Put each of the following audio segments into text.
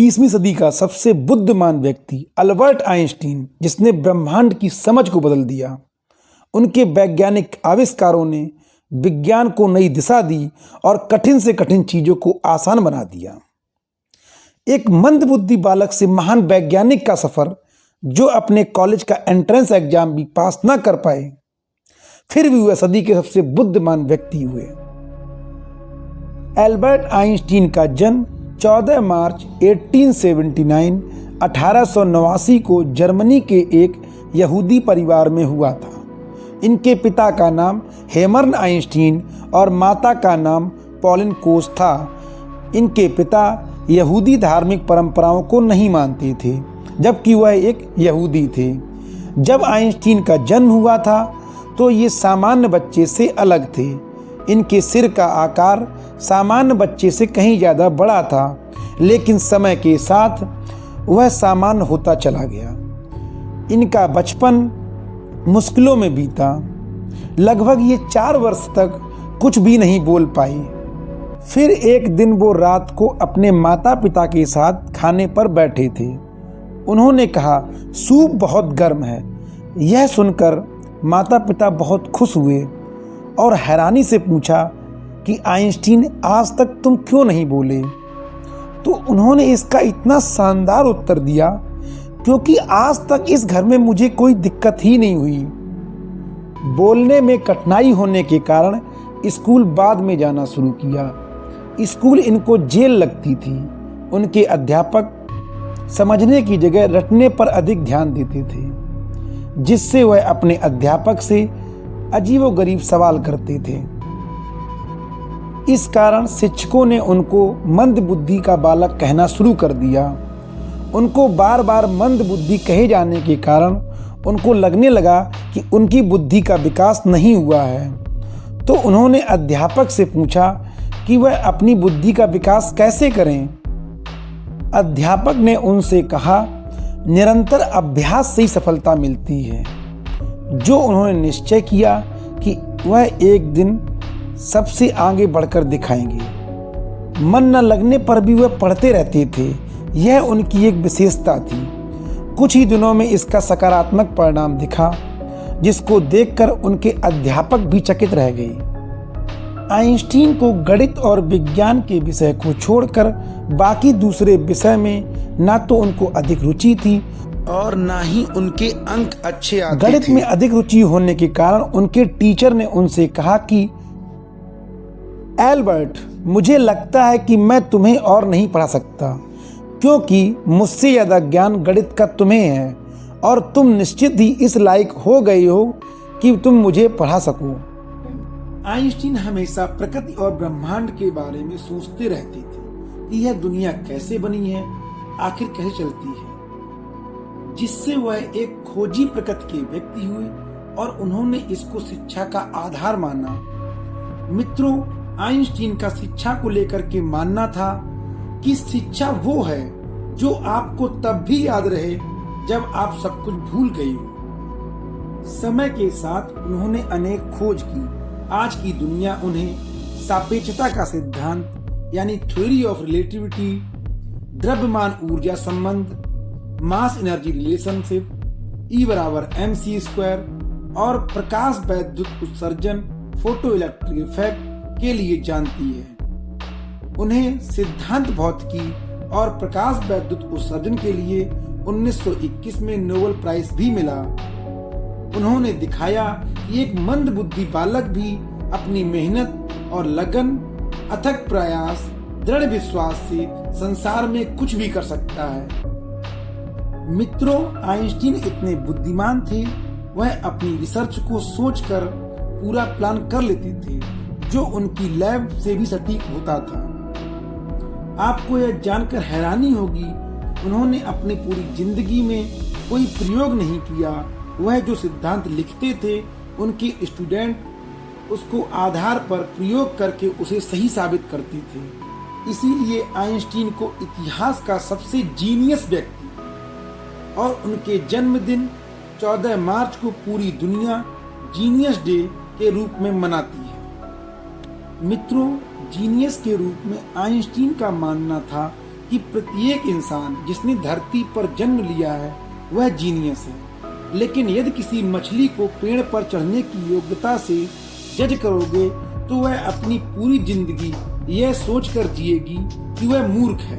20वीं सदी का सबसे बुद्धिमान व्यक्ति अल्बर्ट आइंस्टीन, जिसने ब्रह्मांड की समझ को बदल दिया। उनके वैज्ञानिक आविष्कारों ने विज्ञान को नई दिशा दी और कठिन से कठिन चीजों को आसान बना दिया। एक मंदबुद्धि बालक से महान वैज्ञानिक का सफर, जो अपने कॉलेज का एंट्रेंस एग्जाम भी पास ना कर पाए, फिर भी वह सदी के सबसे बुद्धिमान व्यक्ति हुए। अल्बर्ट आइंस्टीन का जन्म 14 मार्च 1889 को जर्मनी के एक यहूदी परिवार में हुआ था। इनके पिता का नाम हेमर्न आइंस्टीन और माता का नाम पॉलिन कोस था। इनके पिता यहूदी धार्मिक परंपराओं को नहीं मानते थे, जबकि वह एक यहूदी थे। जब आइंस्टीन का जन्म हुआ था तो ये सामान्य बच्चे से अलग थे। इनके सिर का आकार सामान्य बच्चे से कहीं ज़्यादा बड़ा था, लेकिन समय के साथ वह सामान्य होता चला गया। इनका बचपन मुश्किलों में बीता। लगभग ये 4 वर्ष तक कुछ भी नहीं बोल पाई। फिर एक दिन वो रात को अपने माता पिता के साथ खाने पर बैठे थे। उन्होंने कहा, सूप बहुत गर्म है। यह सुनकर माता पिता बहुत खुश हुए और हैरानी से पूछा कि आइंस्टीन, आज तक तुम क्यों नहीं बोले? तो उन्होंने इसका इतना शानदार उत्तर दिया, क्योंकि आज तक इस घर में मुझे कोई दिक्कत ही नहीं हुई। बोलने में कठिनाई होने के कारण स्कूल बाद में जाना शुरू किया। स्कूल इनको जेल लगती थी। उनके अध्यापक समझने की जगह रटने पर अधिक ध्यान देते थे, जिससे वह अपने अध्यापक से अजीबोगरीब सवाल करते थे। इस कारण शिक्षकों ने उनको मंद बुद्धि का बालक कहना शुरू कर दिया। उनको बार बार मंद बुद्धि कहे जाने के कारण उनको लगने लगा कि उनकी बुद्धि का विकास नहीं हुआ है। तो उन्होंने अध्यापक से पूछा कि वह अपनी बुद्धि का विकास कैसे करें। अध्यापक ने उनसे कहा, निरंतर अभ्यास से ही सफलता मिलती है। जो उन्होंने निश्चय किया कि वह एक दिन सबसे आगे बढ़कर दिखाएंगे। मन न लगने पर भी वह पढ़ते रहते थे। यह उनकी एक विशेषता थी। कुछ ही दिनों में इसका सकारात्मक परिणाम दिखा, जिसको देखकर उनके अध्यापक भी चकित रह गए। आइंस्टीन को गणित और विज्ञान के विषय को छोड़कर बाकी दूसरे विषय में ना तो उनको अधिक रुचि थी और ना ही उनके अंक अच्छे आते थे। गणित में अधिक रुचि होने के कारण उनके टीचर ने उनसे कहा कि एल्बर्ट, मुझे लगता है कि मैं तुम्हें और नहीं पढ़ा सकता, क्योंकि मुझसे ज़्यादा ज्ञान गणित का तुम्हें है और तुम निश्चित ही इस लायक हो गए हो कि तुम मुझे पढ़ा सको। आइंस्टीन हमेशा प्रकृति और ब्रह्मांड के बारे में सोचते रहते थे कि यह दुनिया कैसे बनी है, आखिर कैसे चलती है, जिससे वह एक खोजी प्रकृति के व्यक्ति हुए और उन्होंने इसको शिक्षा का आधार माना। मित्रों, आइंस्टीन का शिक्षा को लेकर के मानना था कि शिक्षा वो है जो आपको तब भी याद रहे जब आप सब कुछ भूल गए हो। समय के साथ उन्होंने अनेक खोज की। आज की दुनिया उन्हें सापेक्षता का सिद्धांत यानी थ्योरी ऑफ रिलेटिविटी, द्रव्यमान ऊर्जा संबंध, मास एनर्जी रिलेशनशिप, E=mc² और प्रकाश वैद्युत उत्सर्जन, फोटो इलेक्ट्रिक इफेक्ट के लिए जानती है। उन्हें सिद्धांत भौतिकी और प्रकाश वैद्युत उत्सर्जन के लिए 1921 में नोबेल प्राइज भी मिला। उन्होंने दिखाया कि एक मंद बुद्धि बालक भी अपनी मेहनत और लगन, अथक प्रयास, दृढ़ विश्वास से संसार में कुछ भी कर सकता है। मित्रों, आइंस्टीन इतने बुद्धिमान थे, वह अपनी रिसर्च को सोचकर पूरा प्लान कर लेते थे, जो उनकी लैब से भी सटीक होता था। आपको यह जानकर हैरानी होगी, उन्होंने अपनी पूरी जिंदगी में कोई प्रयोग नहीं किया। वह जो सिद्धांत लिखते थे, उनके स्टूडेंट उसको आधार पर प्रयोग करके उसे सही साबित करते थे। इसीलिए आइंस्टीन को इतिहास का सबसे जीनियस व्यक्ति और उनके जन्मदिन 14 मार्च को पूरी दुनिया जीनियस डे के रूप में मनाती है। मित्रों, जीनियस के रूप में आइंस्टीन का मानना था कि प्रत्येक इंसान जिसने धरती पर जन्म लिया है वह जीनियस है, लेकिन यदि किसी मछली को पेड़ पर चढ़ने की योग्यता से जज करोगे तो वह अपनी पूरी जिंदगी यह सोचकर जिएगी कि वह मूर्ख है।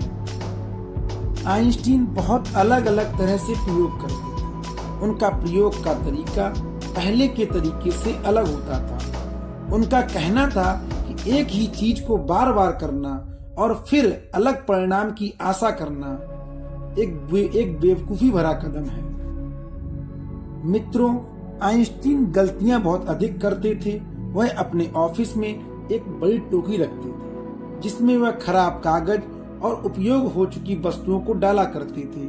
आइंस्टीन बहुत अलग अलग तरह से प्रयोग करते थे। उनका प्रयोग का तरीका पहले के तरीके से अलग होता था। उनका कहना था कि एक ही चीज को बार बार करना और फिर अलग परिणाम की आशा करना एक बेवकूफी भरा कदम है। मित्रों, आइंस्टीन गलतियां बहुत अधिक करते थे। वह अपने ऑफिस में एक बड़ी टोकरी रखते थे जिसमें वह खराब कागज और उपयोग हो चुकी वस्तुओं को डाला करते थे।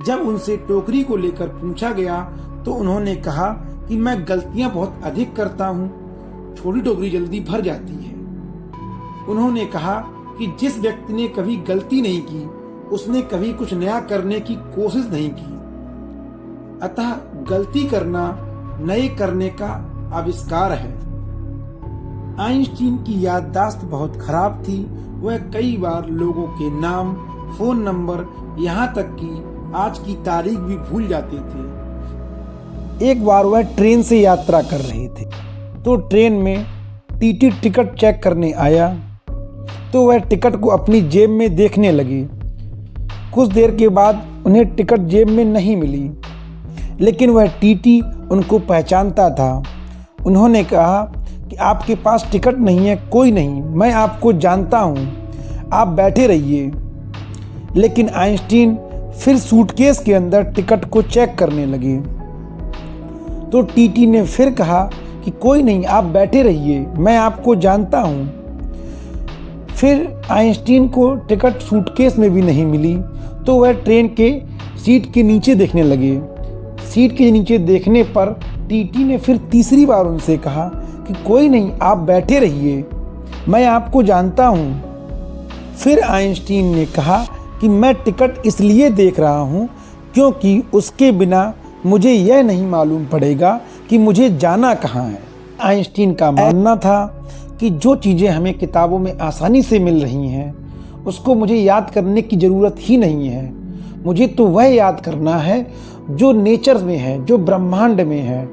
जब उनसे टोकरी को लेकर पूछा गया तो उन्होंने कहा कि मैं गलतियां बहुत अधिक करता हूं, छोटी टोकरी जल्दी भर जाती है। उन्होंने कहा कि जिस व्यक्ति ने कभी गलती नहीं की उसने कभी कुछ नया करने की कोशिश नहीं की। अतः गलती करना नए करने का आविष्कार है। आइंस्टीन की याददाश्त बहुत खराब थी। वह कई बार लोगों के नाम, फोन नंबर, यहाँ तक कि आज की तारीख भी भूल जाते थे। एक बार वह ट्रेन से यात्रा कर रहे थे तो ट्रेन में टीटी टिकट चेक करने आया तो वह टिकट को अपनी जेब में देखने लगे। कुछ देर के बाद उन्हें टिकट जेब में नहीं मिली, लेकिन वह टीटी उनको पहचानता था। उन्होंने कहा कि आपके पास टिकट नहीं है, कोई नहीं, मैं आपको जानता हूँ, आप बैठे रहिए। लेकिन आइंस्टीन फिर सूटकेस के अंदर टिकट को चेक करने लगे तो टीटी ने फिर कहा कि कोई नहीं, आप बैठे रहिए, मैं आपको जानता हूँ। फिर आइंस्टीन को टिकट सूटकेस में भी नहीं मिली तो वह ट्रेन के सीट के नीचे देखने लगे। सीट के नीचे देखने पर टीटी ने फिर तीसरी बार उनसे कहा कि कोई नहीं, आप बैठे रहिए, मैं आपको जानता हूँ। फिर आइंस्टीन ने कहा कि मैं टिकट इसलिए देख रहा हूँ क्योंकि उसके बिना मुझे यह नहीं मालूम पड़ेगा कि मुझे जाना कहाँ है। आइंस्टीन का मानना था कि जो चीज़ें हमें किताबों में आसानी से मिल रही हैं उसको मुझे याद करने की ज़रूरत ही नहीं है। मुझे तो वह याद करना है जो नेचर में है, जो ब्रह्मांड में है,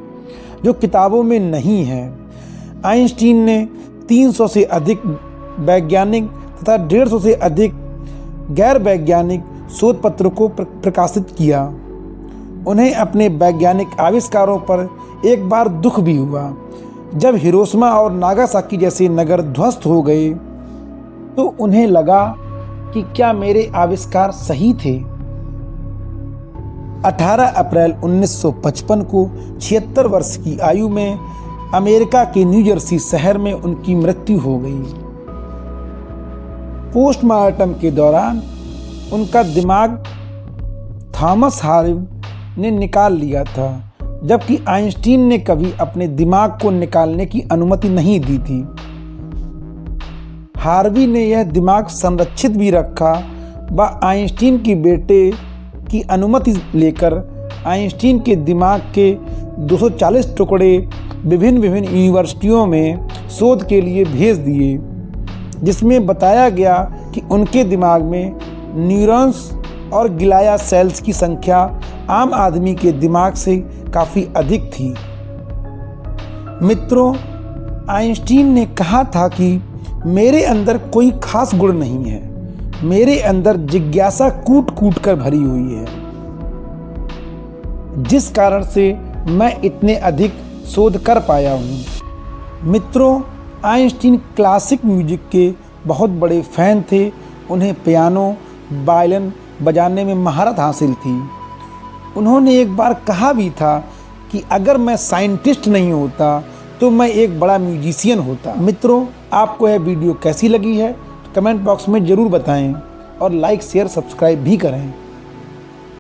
जो किताबों में नहीं है। आइंस्टीन ने 300 से अधिक वैज्ञानिक तथा 150 से अधिक गैर वैज्ञानिक शोध पत्रों को प्रकाशित किया। उन्हें अपने वैज्ञानिक आविष्कारों पर एक बार दुख भी हुआ। जब हिरोशिमा और नागासाकी जैसे नगर ध्वस्त हो गए तो उन्हें लगा कि क्या मेरे आविष्कार सही थे। 18 अप्रैल 1955 को 76 वर्ष की आयु में अमेरिका के न्यू जर्सी शहर में उनकी मृत्यु हो गई। पोस्टमार्टम के दौरान उनका दिमाग थॉमस हार्वी ने निकाल लिया था, जबकि आइंस्टीन ने कभी अपने दिमाग को निकालने की अनुमति नहीं दी थी। हार्वी ने यह दिमाग संरक्षित भी रखा। वह आइंस्टीन के बेटे की अनुमति लेकर आइंस्टीन के दिमाग के 240 टुकड़े विभिन्न यूनिवर्सिटियों में शोध के लिए भेज दिए, जिसमें बताया गया कि उनके दिमाग में न्यूरॉन्स और ग्लिया सेल्स की संख्या आम आदमी के दिमाग से काफ़ी अधिक थी। मित्रों, आइंस्टीन ने कहा था कि मेरे अंदर कोई खास गुण नहीं है, मेरे अंदर जिज्ञासा कूट कूट कर भरी हुई है, जिस कारण से मैं इतने अधिक शोध कर पाया हूँ। मित्रों, आइंस्टीन क्लासिक म्यूजिक के बहुत बड़े फैन थे। उन्हें पियानो, वायलिन बजाने में महारत हासिल थी। उन्होंने एक बार कहा भी था कि अगर मैं साइंटिस्ट नहीं होता तो मैं एक बड़ा म्यूजिशियन होता। मित्रों, आपको यह वीडियो कैसी लगी है कमेंट बॉक्स में ज़रूर बताएं और लाइक, शेयर, सब्सक्राइब भी करें।